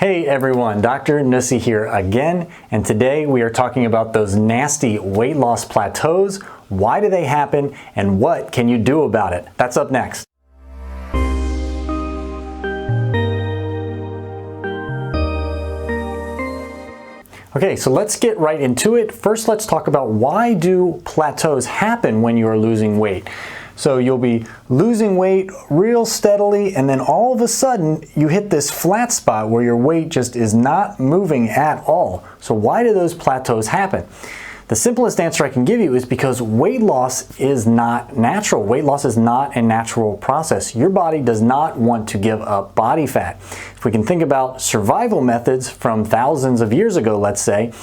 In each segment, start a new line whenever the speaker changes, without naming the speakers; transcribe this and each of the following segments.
Hey everyone, Dr. NUE here again, and today we are talking about those nasty weight loss plateaus. Why do they happen, and what can you do about it? That's up next. Okay, so let's get right into it. First, let's talk about why do plateaus happen when you are losing weight. So you'll be losing weight real steadily, and then all of a sudden you hit this flat spot where your weight just is not moving at all. So why do those plateaus happen? The simplest answer I can give you is because weight loss is not natural. Weight loss is not a natural process. Your body does not want to give up body fat. If we can think about survival methods from thousands of years ago, let's say,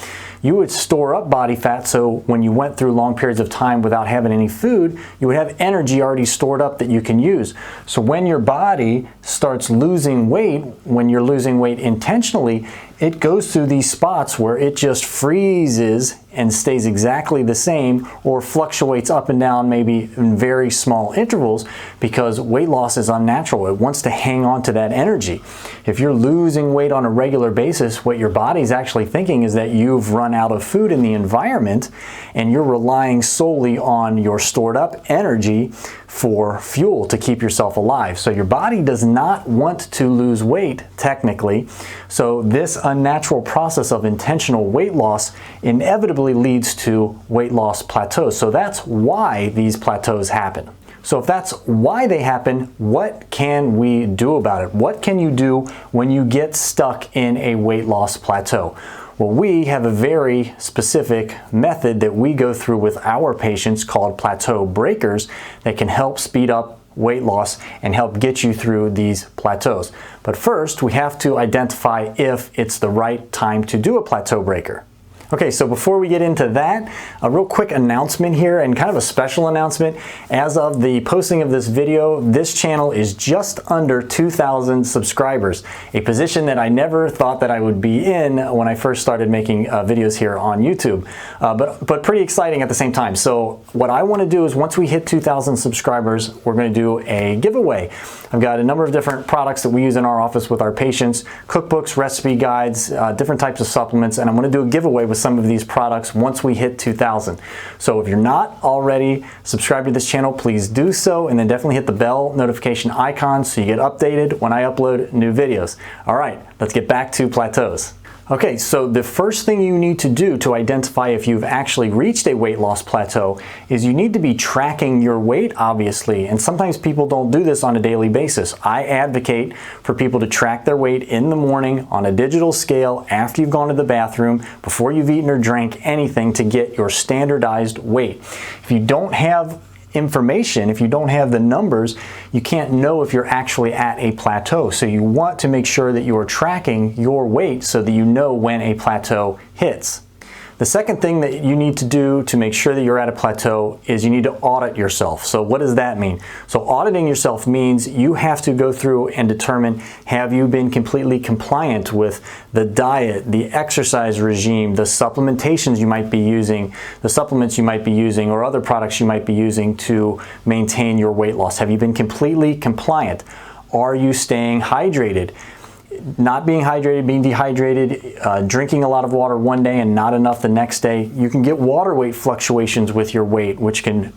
you would store up body fat so when you went through long periods of time without having any food, you would have energy already stored up that you can use. So when your body starts losing weight, when you're losing weight intentionally, it goes through these spots where it just freezes and stays exactly the same or fluctuates up and down maybe in very small intervals because weight loss is unnatural. It wants to hang on to that energy. If you're losing weight on a regular basis, what your body's actually thinking is that you've run out of food in the environment and you're relying solely on your stored up energy for fuel to keep yourself alive. So your body does not want to lose weight technically. So this unnatural process of intentional weight loss inevitably leads to weight loss plateaus. So that's why these plateaus happen. So if that's why they happen, what can we do about it? What can you do when you get stuck in a weight loss plateau? Well, we have a very specific method that we go through with our patients called plateau breakers that can help speed up weight loss and help get you through these plateaus. But first, we have to identify if it's the right time to do a plateau breaker. Okay, so before we get into that, a real quick announcement here and kind of a special announcement. As of the posting of this video, this channel is just under 2,000 subscribers, a position that I never thought that I would be in when I first started making videos here on YouTube, but pretty exciting at the same time. So what I want to do is once we hit 2,000 subscribers, we're going to do a giveaway. I've got a number of different products that we use in our office with our patients, cookbooks, recipe guides, different types of supplements, and I'm going to do a giveaway with some of these products once we hit 2,000. So if you're not already subscribed to this channel, please do so, and then definitely hit the bell notification icon so you get updated when I upload new videos. All right, let's get back to plateaus. Okay, so the first thing you need to do to identify if you've actually reached a weight loss plateau is you need to be tracking your weight, obviously, and sometimes people don't do this on a daily basis. I advocate for people to track their weight in the morning on a digital scale after you've gone to the bathroom, before you've eaten or drank anything to get your standardized weight. If you don't have information, if you don't have the numbers, you can't know if you're actually at a plateau. So you want to make sure that you are tracking your weight so that you know when a plateau hits. The second thing that you need to do to make sure that you're at a plateau is you need to audit yourself. So what does that mean? So auditing yourself means you have to go through and determine, have you been completely compliant with the diet, the exercise regime, the supplementations you might be using, the supplements you might be using, or other products you might be using to maintain your weight loss? Have you been completely compliant? Are you staying hydrated? Not being hydrated, being dehydrated, drinking a lot of water one day and not enough the next day. You can get water weight fluctuations with your weight, which can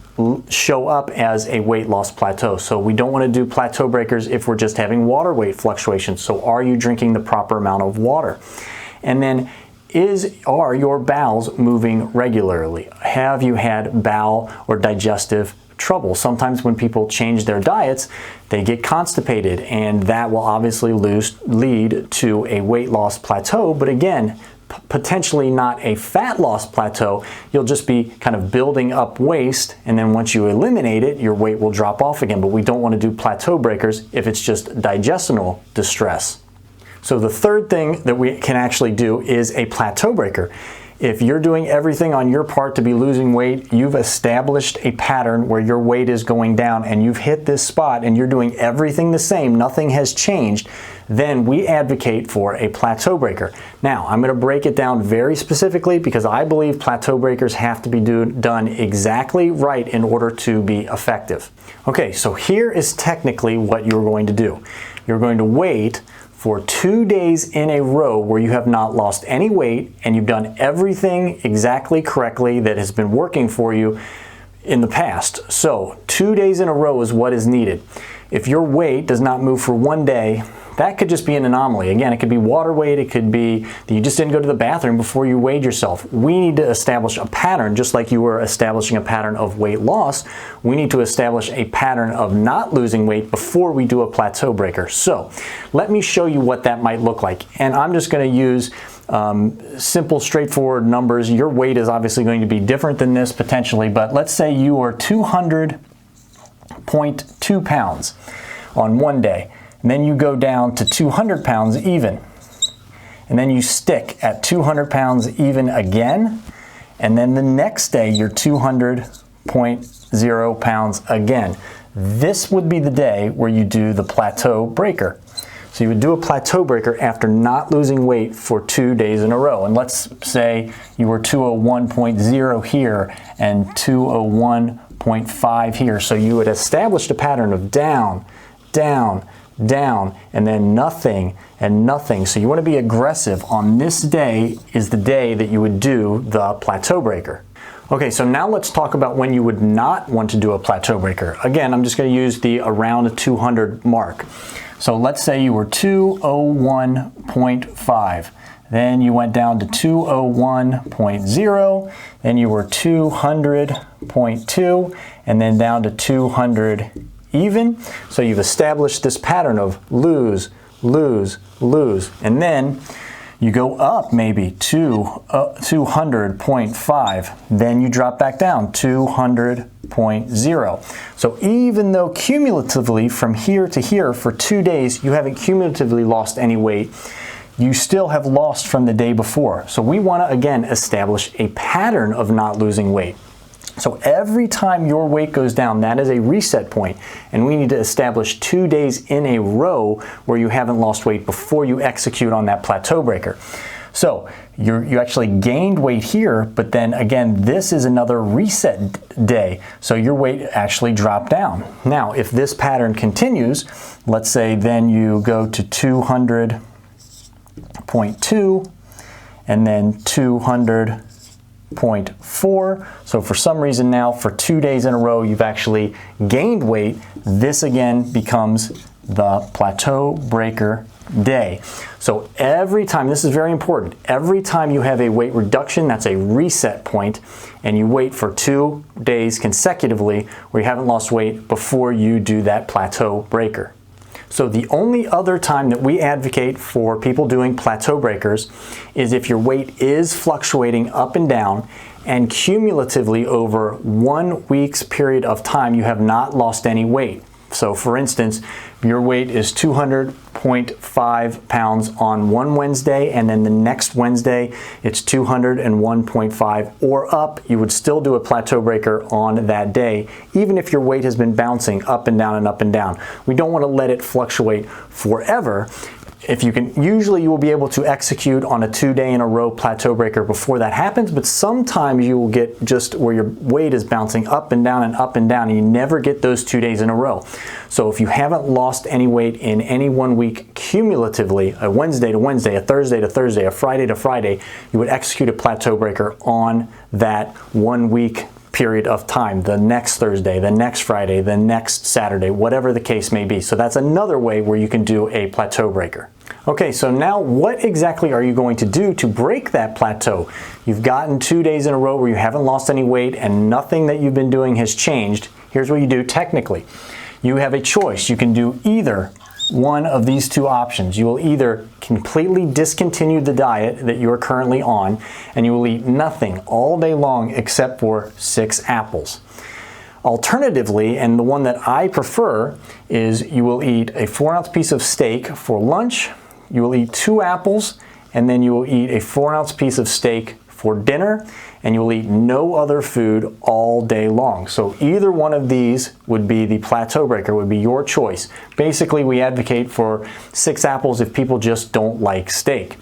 show up as a weight loss plateau. So we don't want to do plateau breakers if we're just having water weight fluctuations. So are you drinking the proper amount of water? And then are your bowels moving regularly? Have you had bowel or digestive trouble? Sometimes when people change their diets, they get constipated, and that will obviously lead to a weight loss plateau, but again, potentially not a fat loss plateau. You'll just be kind of building up waste, and then once you eliminate it, your weight will drop off again. But we don't want to do plateau breakers if it's just digestional distress. So the third thing that we can actually do is a plateau breaker. If you're doing everything on your part to be losing weight, you've established a pattern where your weight is going down and you've hit this spot and you're doing everything the same, nothing has changed, then we advocate for a plateau breaker. Now, I'm going to break it down very specifically because I believe plateau breakers have to be done exactly right in order to be effective. Okay, so here is technically what you're going to do. You're going to wait for 2 days in a row where you have not lost any weight and you've done everything exactly correctly that has been working for you in the past. So 2 days in a row is what is needed. If your weight does not move for 1 day, that could just be an anomaly. Again, it could be water weight, it could be that you just didn't go to the bathroom before you weighed yourself. We need to establish a pattern, just like you were establishing a pattern of weight loss. We need to establish a pattern of not losing weight before we do a plateau breaker. So let me show you what that might look like. And I'm just going to use simple, straightforward numbers. Your weight is obviously going to be different than this potentially, but let's say you are 200.2 pounds on 1 day. And then you go down to 200 pounds even. And then you stick at 200 pounds even again. And then the next day you're 200.0 pounds again. This would be the day where you do the plateau breaker. So you would do a plateau breaker after not losing weight for 2 days in a row. And let's say you were 201.0 here and 201.5 here. So you would establish a pattern of down, down, down, and then nothing and nothing. So you want to be aggressive. On this day is the day that you would do the plateau breaker. Okay, so now let's talk about when you would not want to do a plateau breaker. Again, I'm just going to use the around 200 mark. So let's say you were 201.5. Then you went down to 201.0. Then you were 200.2, and then down to 200 even. So you've established this pattern of lose, lose, lose. And then you go up maybe to 200.5. Then you drop back down 200.0. So even though cumulatively from here to here for 2 days, you haven't cumulatively lost any weight, you still have lost from the day before. So we want to again establish a pattern of not losing weight. So every time your weight goes down, that is a reset point, and we need to establish 2 days in a row where you haven't lost weight before you execute on that plateau breaker. So you actually gained weight here, but then again, this is another reset day. So your weight actually dropped down. Now, if this pattern continues, let's say then you go to 200.2 and then 200.4. So for some reason now, for 2 days in a row, you've actually gained weight. This again becomes the plateau breaker day. So every time, this is very important, every time you have a weight reduction, that's a reset point, and you wait for 2 days consecutively where you haven't lost weight before you do that plateau breaker. So the only other time that we advocate for people doing plateau breakers is if your weight is fluctuating up and down and cumulatively over 1 week's period of time you have not lost any weight. So for instance, your weight is 200.5 pounds on one Wednesday, and then the next Wednesday it's 201.5 or up, you would still do a plateau breaker on that day, even if your weight has been bouncing up and down and up and down. We don't want to let it fluctuate forever. If you can, usually you will be able to execute on a 2 day in a row plateau breaker before that happens, but sometimes you will get just where your weight is bouncing up and down and up and down, and you never get those 2 days in a row. So if you haven't lost any weight in any 1 week cumulatively, a Wednesday to Wednesday, a Thursday to Thursday, a Friday to Friday, you would execute a plateau breaker on that 1 week period of time, the next Thursday, the next Friday, the next Saturday, whatever the case may be. So that's another way where you can do a plateau breaker. Okay, so now what exactly are you going to do to break that plateau? You've gotten 2 days in a row where you haven't lost any weight and nothing that you've been doing has changed. Here's what you do technically. You have a choice. You can do either one of these two options. You will either completely discontinue the diet that you're currently on, and you will eat nothing all day long except for 6 apples. Alternatively, and the one that I prefer, is you will eat a 4-ounce piece of steak for lunch, you will eat 2 apples, and then you will eat a 4-ounce piece of steak for dinner, and you will eat no other food all day long. So either one of these would be the plateau breaker, would be your choice. Basically, we advocate for 6 apples if people just don't like steak.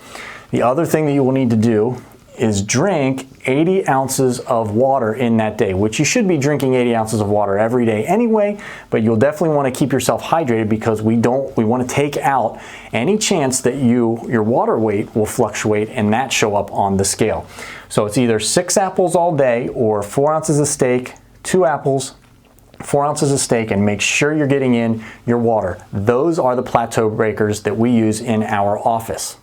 The other thing that you will need to do is drink 80 ounces of water in that day, which you should be drinking 80 ounces of water every day anyway, but you'll definitely want to keep yourself hydrated because we want to take out any chance that your water weight will fluctuate and that show up on the scale. So it's either 6 apples all day or 4 ounces of steak, 2 apples, 4 ounces of steak, and make sure you're getting in your water. Those are the plateau breakers that we use in our office.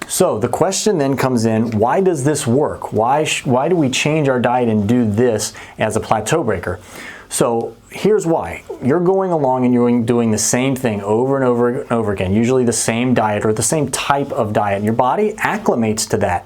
So the question then comes in, why does this work? Why do we change our diet and do this as a plateau breaker? So here's why. You're going along and you're doing the same thing over and over and over again, usually the same diet or the same type of diet. And your body acclimates to that.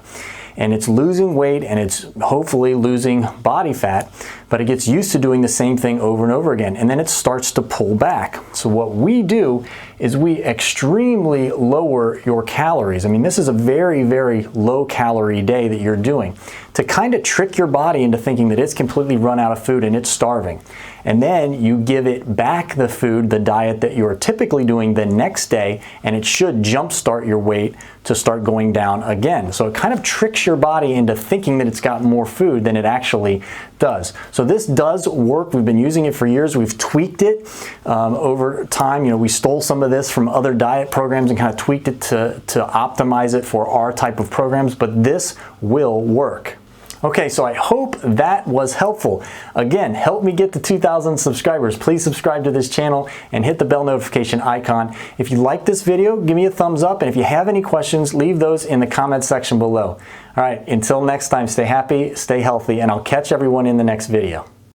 And it's losing weight and it's hopefully losing body fat, but it gets used to doing the same thing over and over again, and then it starts to pull back. So what we do is we extremely lower your calories. I mean, this is a very, very low calorie day that you're doing to kind of trick your body into thinking that it's completely run out of food and it's starving. And then you give it back the food, the diet that you're typically doing the next day, and it should jumpstart your weight to start going down again. So it kind of tricks your body into thinking that it's got more food than it actually does. So this does work. We've been using it for years. We've tweaked it over time. You know, we stole some of this from other diet programs and kind of tweaked it to optimize it for our type of programs, but this will work. Okay, so I hope that was helpful. Again, help me get to 2,000 subscribers. Please subscribe to this channel and hit the bell notification icon. If you like this video, give me a thumbs up, and if you have any questions, leave those in the comment section below. All right, until next time, stay happy, stay healthy, and I'll catch everyone in the next video.